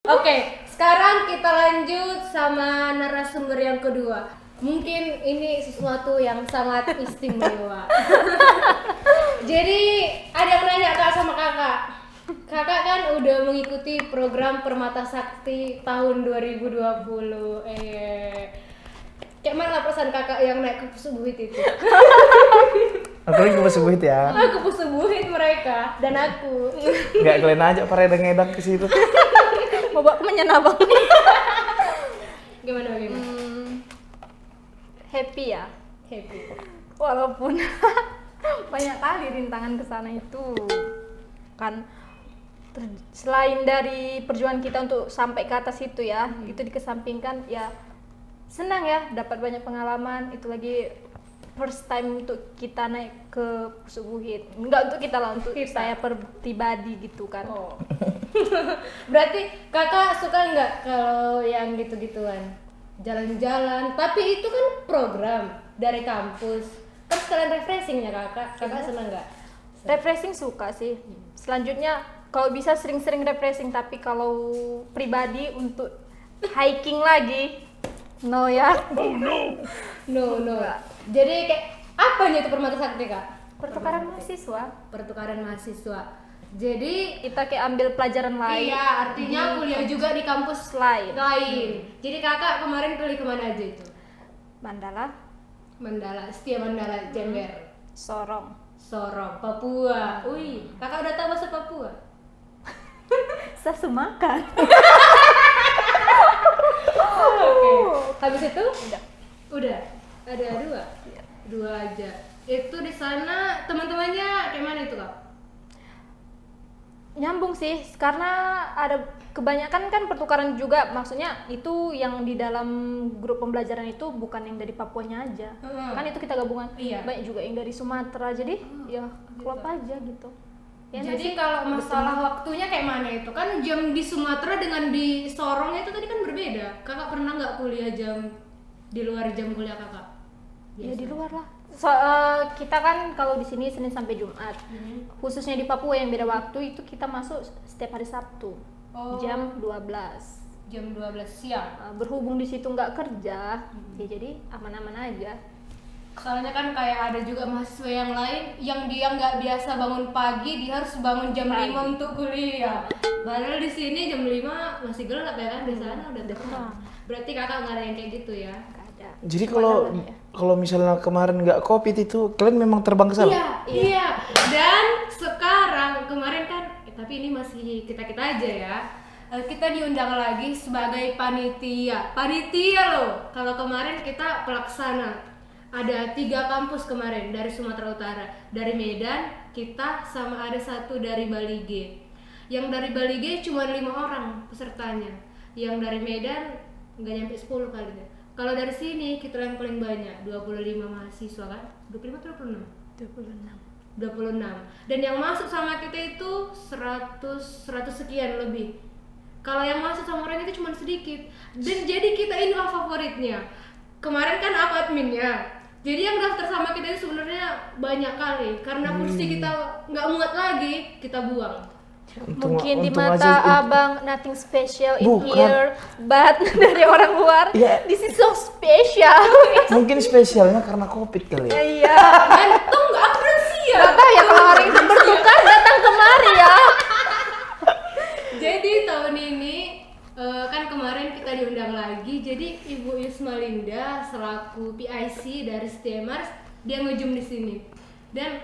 Oke, sekarang kita lanjut sama narasumber yang kedua. Mungkin ini sesuatu yang sangat istimewa. Jadi ada yang nanya kak sama kakak. Kakak kan udah mengikuti program Permata Sakti tahun 2020. Kayak mana perasaan kakak yang naik ke Pusubuhit itu? Aku lagi ke Pusubuhit ya. Aku Pusubuhit mereka dan aku. Nggak kalian aja para ngedang ke situ. Bawa kemenyan abang. Gimana? Happy ya, Happy. walaupun banyak kali rintangan ke sana itu kan. Selain dari perjuangan kita untuk sampai ke atas itu ya, itu dikesampingkan ya senang ya, dapat banyak pengalaman. Itu lagi first time untuk kita naik ke Pusubuhit. Enggak untuk kita lah, untuk saya pribadi gitu kan. Oh. Berarti kakak suka nggak kalau yang gitu-gituan? Jalan-jalan, tapi itu kan program dari kampus. Kan sekalian refreshingnya kakak. Kakak senang nggak? Refreshing suka sih. Selanjutnya kalau bisa sering-sering refreshing, tapi kalau pribadi untuk hiking lagi no ya. No. Jadi kayak apanya itu Permata Sakti kak? Pertukaran mahasiswa. Pertukaran mahasiswa. Jadi Kita kayak ambil pelajaran lain. iya, artinya kuliah juga di kampus lain. Jadi kakak kemarin kuliah kemana aja itu? Mandala, Mandala, Setia Mandala, Jember, Sorong. Sorong, Papua. Wih, kakak udah tahu bahasa Papua? Saya semakan. Oke. Habis itu? Udah. Udah. Ada dua. Iya. Dua aja. Itu di sana teman-temannya kayak mana itu kak? Nyambung sih, karena ada kebanyakan kan pertukaran juga, maksudnya itu yang di dalam grup pembelajaran itu bukan yang dari Papuanya aja. Kan itu kita gabungan. Iya. Banyak juga yang dari Sumatera, jadi ya klop gitu. aja gitu. Ya, Jadi kalau masalah waktunya kayak mana itu? Kan jam di Sumatera dengan di Sorong itu tadi kan berbeda. Kakak pernah nggak kuliah jam di luar jam kuliah kakak? ya di luar lah. Kita kan kalau di sini Senin sampai Jumat. Khususnya di Papua yang beda waktu itu kita masuk setiap hari Sabtu. Oh. Jam 12. Jam 12 siang. Berhubung di situ nggak kerja, ya jadi aman-aman aja. Soalnya kan kayak ada juga mahasiswa yang lain yang dia nggak biasa bangun pagi, dia harus bangun jam 5 untuk kuliah. Padahal di sini jam 5 masih gelap ya kan, di sana udah terang. Berarti kakak nggak ada yang kayak gitu ya? Nggak ada. Jadi Cuma dalam ya. kalau misalnya kemarin nggak COVID itu, kalian memang terbang ke sana? Iya. Dan sekarang kemarin kan, tapi ini masih kita aja ya. Kita diundang lagi sebagai panitia. Panitia loh. Kalau kemarin kita pelaksana. Ada 3 kampus kemarin dari Sumatera Utara, dari Medan, kita sama ada 1 dari Bali G. Yang dari Bali G cuma 5 orang pesertanya. Yang dari Medan nggak nyampe 10 kali deh. Kalau dari sini kita yang paling banyak, 25 mahasiswa kan? 25 atau 26? 26. Dan yang masuk sama kita itu 100 sekian lebih. Kalau yang masuk sama orang itu cuma sedikit. Dan jadi kita ini favoritnya. Kemarin kan aku adminnya. Jadi yang daftar sama kita itu sebenarnya banyak kali. Karena kursi kita nggak muat lagi, kita buang. Mungkin di untung mata aja- abang nothing special in Bukan. here, but dari orang luar, Iya. this is so special. Mungkin spesialnya karena COVID kali ya. Iya. Gantung nggak aku belum siap. Gak tahu ya kalau orang itu bertukar datang kemari ya. Jadi tahun ini kan kemarin kita diundang lagi. Jadi Ibu Yusmalinda selaku PIC dari Stemars dia ngejum di sini. Dan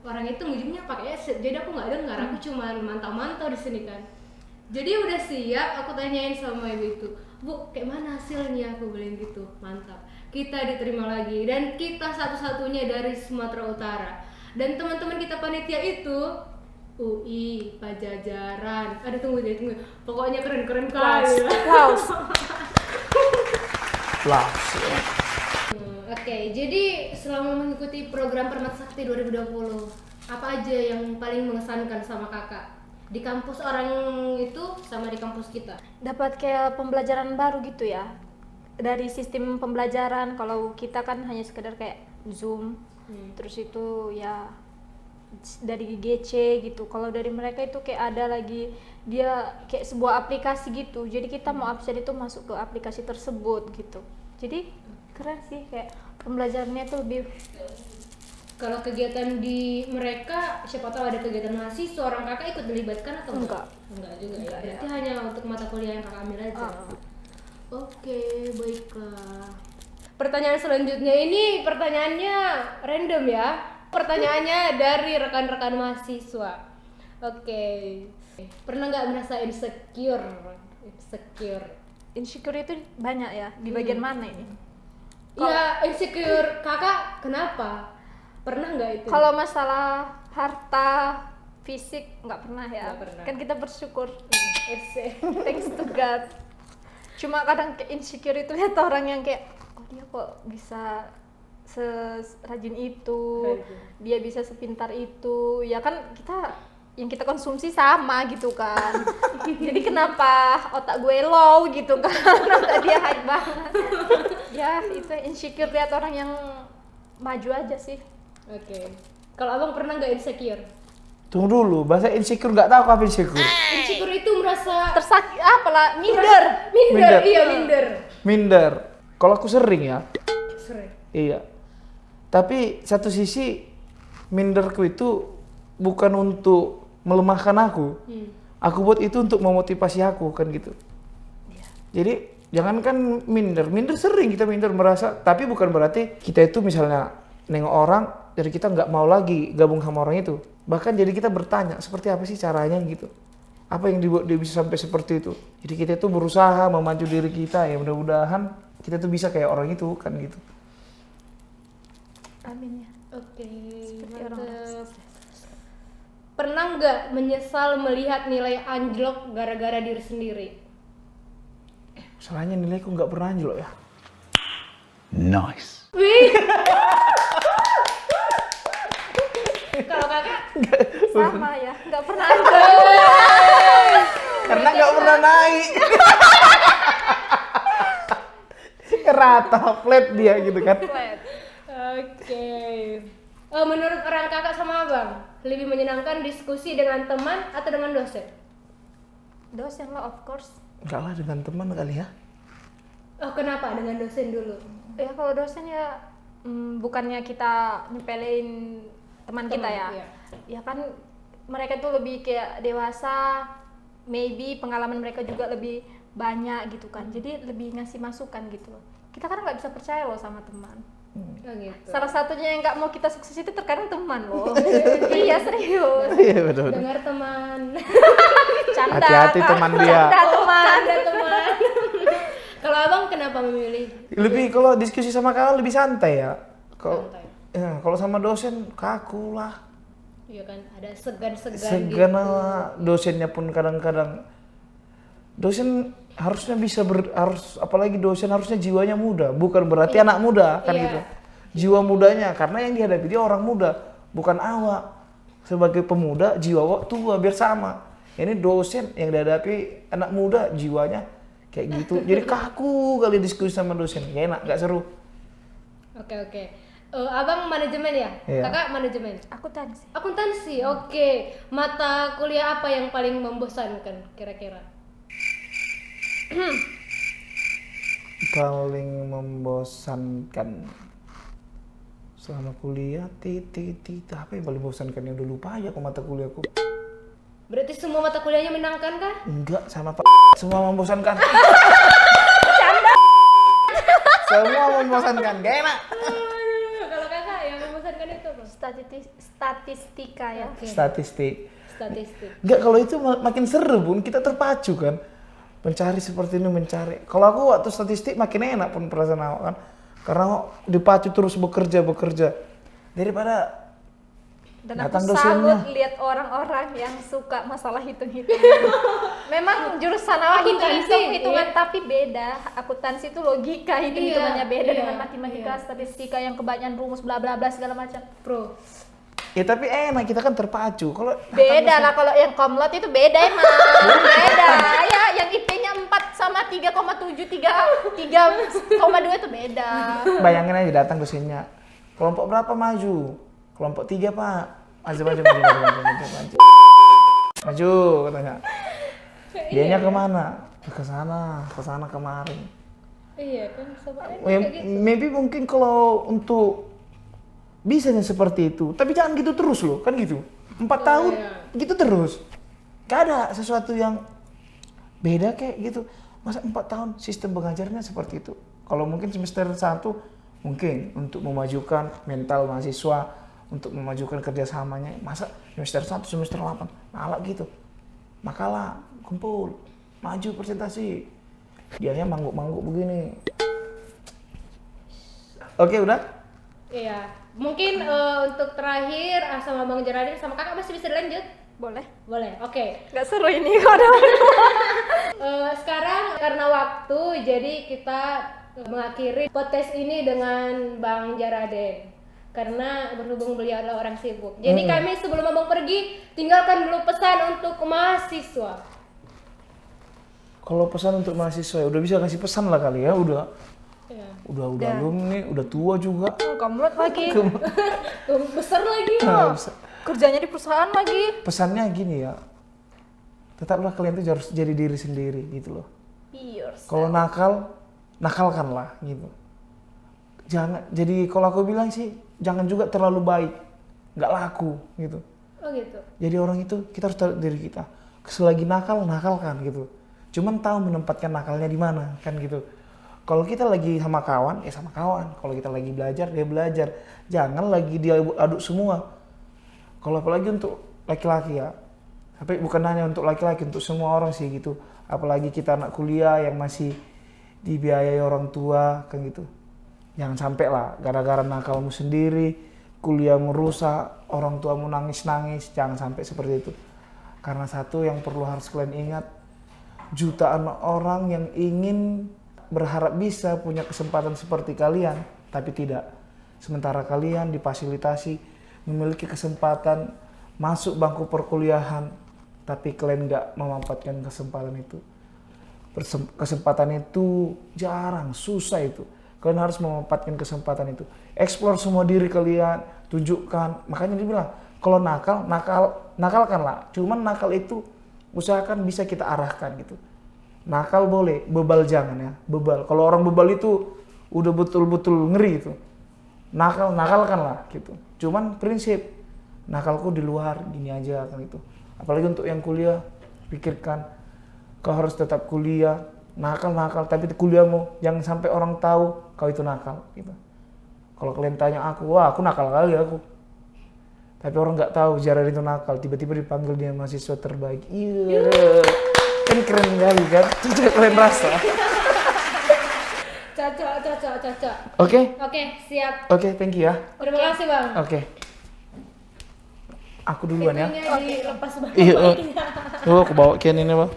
orang itu ngejumnya pakai headset. Jadi aku nggak dengar, aku cuma mantau-mantau di sini kan. Jadi udah siap, aku tanyain sama ibu itu, Bu, kayak mana hasilnya? Aku bilang gitu, mantap. Kita diterima lagi dan kita satu-satunya dari Sumatera Utara. Dan teman-teman kita panitia itu UI, Pajajaran. Tunggu. Pokoknya keren-keren kali. Applause. Oke, jadi selama mengikuti program Permata Sakti 2020, apa aja yang paling mengesankan sama kakak? Di kampus orang itu sama di kampus kita? Dapat kayak pembelajaran baru gitu ya. Dari sistem pembelajaran, kalau kita kan hanya sekedar kayak Zoom, terus itu ya dari GC gitu. Kalau dari mereka itu kayak ada lagi dia kayak sebuah aplikasi gitu. Jadi kita mau absen itu masuk ke aplikasi tersebut gitu. Jadi keren sih, kayak pembelajarannya tuh lebih. Kalau kegiatan di mereka, siapa tahu ada kegiatan mahasiswa, orang kakak ikut dilibatkan atau Enggak. Enggak juga Enggak, ya. Berarti hanya untuk mata kuliah yang kakak ambil aja. Oke, baiklah. Pertanyaan selanjutnya ini pertanyaannya random ya. Pertanyaannya dari rekan-rekan mahasiswa. Oke. Pernah nggak merasa insecure? Insecure itu banyak ya, di bagian mana ini? Iya, insecure kakak kenapa? Pernah nggak itu? Kalau masalah harta, fisik nggak pernah ya. Nggak pernah. Kan kita bersyukur. Thanks to God. Cuma kadang insecure itu lihat orang yang kayak, oh dia kok bisa serajin itu, dia bisa sepintar itu. Ya kan kita yang kita konsumsi sama gitu kan. Jadi kenapa otak gue low gitu kan? Otak dia high banget. Ya itu insecure lihat orang yang maju aja sih. Oke. Kalau abang pernah nggak insecure? Tunggu dulu, bahasa insecure nggak tahu apa insecure. Insecure itu merasa Tersakit apalah, minder. minder. Iya minder. Minder. Kalau aku sering ya. Sering. Iya. Tapi satu sisi minderku itu bukan untuk melemahkan aku. Aku buat itu untuk memotivasi aku kan gitu. Jadi jangankan minder sering kita minder merasa, tapi bukan berarti kita itu misalnya nengok orang jadi kita nggak mau lagi gabung sama orang itu. Bahkan jadi kita bertanya seperti apa sih caranya gitu. Apa yang dibuat dia bisa sampai seperti itu. Jadi kita itu berusaha memacu diri kita, ya mudah-mudahan kita tuh bisa kayak orang itu kan gitu. Amin ya. Oke. Seperti orang-orang Mantap. Pernah nggak menyesal melihat nilai anjlok gara-gara diri sendiri? Masalahnya nilaiku nggak pernah anjlok ya. Nice. Wih. Kalau kakak? Sama ya, nggak pernah Karena nggak pernah naik. Rata flat dia gitu kan. flat. Oke. Menurut orang kakak sama abang, lebih menyenangkan diskusi dengan teman atau dengan dosen? Dosen lah of course. Enggak lah dengan teman kali ya. Oh kenapa dengan dosen dulu? Ya kalau dosen ya bukannya kita nyepelin teman kita ya. Iya. Ya kan mereka tuh lebih kayak dewasa, maybe pengalaman mereka juga lebih banyak gitu kan. Jadi lebih ngasih masukan gitu loh. Kita kan nggak bisa percaya loh sama teman. Oh gitu. Salah satunya yang nggak mau kita sukses itu terkadang teman loh. Iya serius. Iya betul. Dengar teman. Canda. Hati-hati teman dia. Canda teman. Ada teman. Kalau abang kenapa memilih? Lebih kalau diskusi sama kawan lebih santai ya. Kalau Santai. ya, kalau sama dosen kaku lah. Iya kan, ada segan-segan Segan gitu. lah. Dosennya pun kadang-kadang dosen harusnya bisa apalagi dosen harusnya jiwanya muda, bukan berarti anak muda kan Iya. gitu. Jiwa mudanya karena yang dihadapi dia orang muda, bukan awak. Sebagai pemuda jiwa awak tua biar sama. Ini dosen yang dihadapi anak muda jiwanya kayak gitu. Jadi kaku kali diskusi sama dosen. Gak enak, gak seru. Oke. Abang manajemen ya? Iya. Kakak manajemen? Akuntansi. Akuntansi, oke. Mata kuliah apa yang paling membosankan kira-kira? Paling membosankan selama kuliah apa yang paling membosankan yang udah lupa aja kok mata kuliahku. Berarti semua mata kuliahnya menyenangkan kah? Enggak sama semua membosankan. Semua membosankan, gak enak. Kalau kakak yang membosankan itu apa? Statistika ya. Oke. Statistik. Statistik. Kalau itu makin seru pun kita terpacu kan. Mencari seperti ini mencari. Kalau aku waktu statistik makin enak pun perasaan awak kan. Karena dipacu terus bekerja. Daripada Dan datang aku dosennya. salut lihat orang-orang yang suka masalah hitung-hitung. Memang jurusan awak Akuntansi, hitung-hitungan iya. tapi beda. Akuntansi itu logika, hitung-hitungannya beda iya, dengan matematika, iya. statistika yang kebanyakan rumus bla bla bla segala macam. Pro. ya tapi enak kita kan terpacu. Kalau Beda lah kalau yang komlot itu beda emang. Beda. Ya yang IP-nya 4 sama 3,7 3,2 itu beda. bayangin aja datang dosennya. Kelompok berapa maju? Kelompok 3 Pak. Maju. Maju katanya. Dianya kemana? Ke sana kemarin. Iya kan, sebenarnya Ya, kayak gitu. maybe mungkin kalau untuk bisanya seperti itu, tapi jangan gitu terus loh, kan gitu. 4 tahun gitu terus. Gak ada sesuatu yang beda kayak gitu. Masa 4 tahun sistem pengajarnya seperti itu. Kalau mungkin semester 1 mungkin untuk memajukan mental mahasiswa, untuk memajukan kerjasamanya. Masa semester 1, semester 8 malah gitu. Makalah, kumpul, maju presentasi. Dianya mangguk-mangguk begini. Oke, udah? Iya, mungkin untuk terakhir sama Bang Geraldine sama kakak masih bisa dilanjut? Boleh. Boleh, oke. Nggak seru ini kalau Sekarang karena waktu, jadi kita mengakhiri podcast ini dengan Bang Geraldine. Karena berhubung beliau adalah orang sibuk. Jadi kami sebelum Abang pergi, tinggalkan dulu pesan untuk mahasiswa. Kalau pesan untuk mahasiswa, ya udah bisa kasih pesan lah kali ya, udah. Ya. Udah belum nih, udah tua juga. kamu lihat lagi. Besar lagi. Nah, bisa. Kerjanya di perusahaan lagi. Pesannya gini ya, tetaplah kalian tuh harus jadi diri sendiri gitu loh. Kalau nakal, nakalkanlah gitu. Jangan, jadi kalau aku bilang sih, jangan juga terlalu baik, nggak laku gitu. Oh gitu. Jadi orang itu kita harus tahu diri kita. Selagi nakal, nakalkan gitu. Cuman tahu menempatkan nakalnya di mana kan gitu. Kalau kita lagi sama kawan, ya sama kawan. Kalau kita lagi belajar, dia belajar. Jangan lagi dia aduk semua. Kalau apalagi untuk laki-laki ya. Tapi bukan hanya untuk laki-laki, untuk semua orang sih gitu. Apalagi kita anak kuliah yang masih dibiayai orang tua kan gitu. Jangan sampai lah gara-gara nakalmu sendiri, kuliahmu rusak, orang tuamu nangis-nangis. Jangan sampai seperti itu. Karena satu yang perlu harus kalian ingat, jutaan orang yang ingin berharap bisa punya kesempatan seperti kalian, tapi tidak. Sementara kalian difasilitasi memiliki kesempatan masuk bangku perkuliahan, tapi kalian nggak memanfaatkan kesempatan itu. Kesempatan itu jarang, susah itu. Kalian harus memanfaatkan kesempatan itu. Explore semua diri kalian, tunjukkan. Makanya dia bilang, kalau nakalkanlah. Cuman nakal itu usahakan bisa kita arahkan gitu. Nakal boleh, bebal jangan ya, bebal. Kalau orang bebal itu udah betul-betul ngeri gitu. Nakalkanlah gitu. Cuman prinsip nakalku di luar gini aja kan itu. Apalagi untuk yang kuliah, pikirkan kau harus tetap kuliah, nakal tapi kuliahmu jangan sampai orang tahu kau itu nakal gitu. Kalau kalian tanya aku, wah aku nakal kali aku. Tapi orang nggak tahu Geraldine itu nakal, tiba-tiba dipanggil dia mahasiswa terbaik. Iya. Kan keren kali kan, cocok kalian rasa. Cocok. Oke, Siap. oke, thank you ya. Terima kasih Bang. Oke. Aku duluan ya. Itunya dilepas Bang. Iya. Oh, aku bawa Ken ini bang.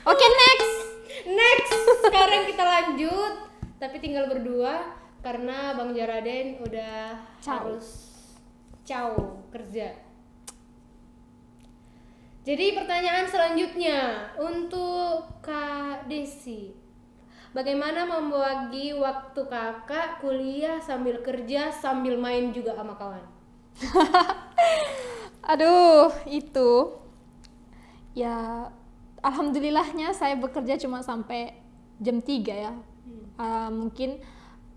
Oke, next. Sekarang kita lanjut, tapi tinggal berdua karena Bang Geraldine udah harus kerja. Jadi pertanyaan selanjutnya untuk Kak Desi. Bagaimana membagi waktu kakak kuliah sambil kerja sambil main juga sama kawan? Aduh, itu ya alhamdulillahnya saya bekerja cuma sampai jam 3 ya. Mungkin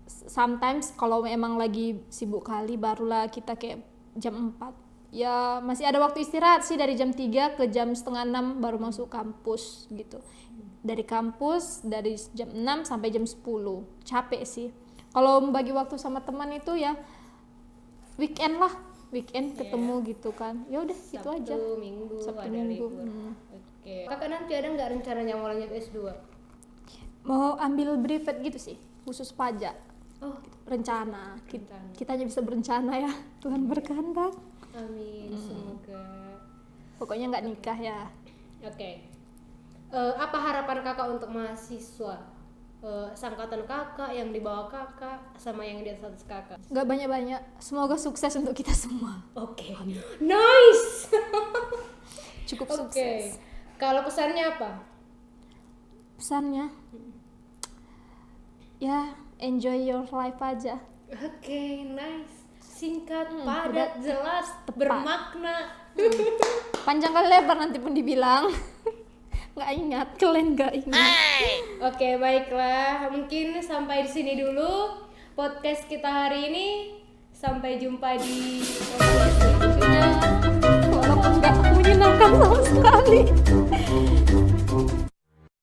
sometimes kalau memang lagi sibuk kali barulah kita kayak jam 4. Ya masih ada waktu istirahat sih dari jam 3 ke jam setengah 6 baru masuk kampus gitu. Dari kampus dari jam 6 sampai jam 10. Capek sih. Kalau membagi waktu sama teman itu ya weekend ketemu gitu kan. Ya udah gitu aja. Sabtu Sabtu ada Minggu. libur. Oke. Kakak nanti ada nggak rencananya mau lanjut S2? Mau ambil brevet gitu sih, khusus pajak. Oh, Rencana. Kitanya bisa berencana ya. Tuhan berkehendak. amin. Semoga. Pokoknya nggak nikah ya. Oke. Apa harapan kakak untuk mahasiswa? Sangkatan kakak, yang di bawah kakak, sama yang di atas kakak? Nggak banyak-banyak. Semoga sukses untuk kita semua. Oke. Nice. Cukup Oke. sukses. Kalau pesannya apa? Pesannya, ya enjoy your life aja. Oke, nice. Singkat, padat, jelas, bermakna. Panjang kali lebar nanti pun dibilang. nggak ingat, kalian nggak ingat. Oke, baiklah. Mungkin sampai di sini dulu podcast kita hari ini. Sampai jumpa di podcast selanjutnya. Walaupun nggak menyenangkan sama sekali.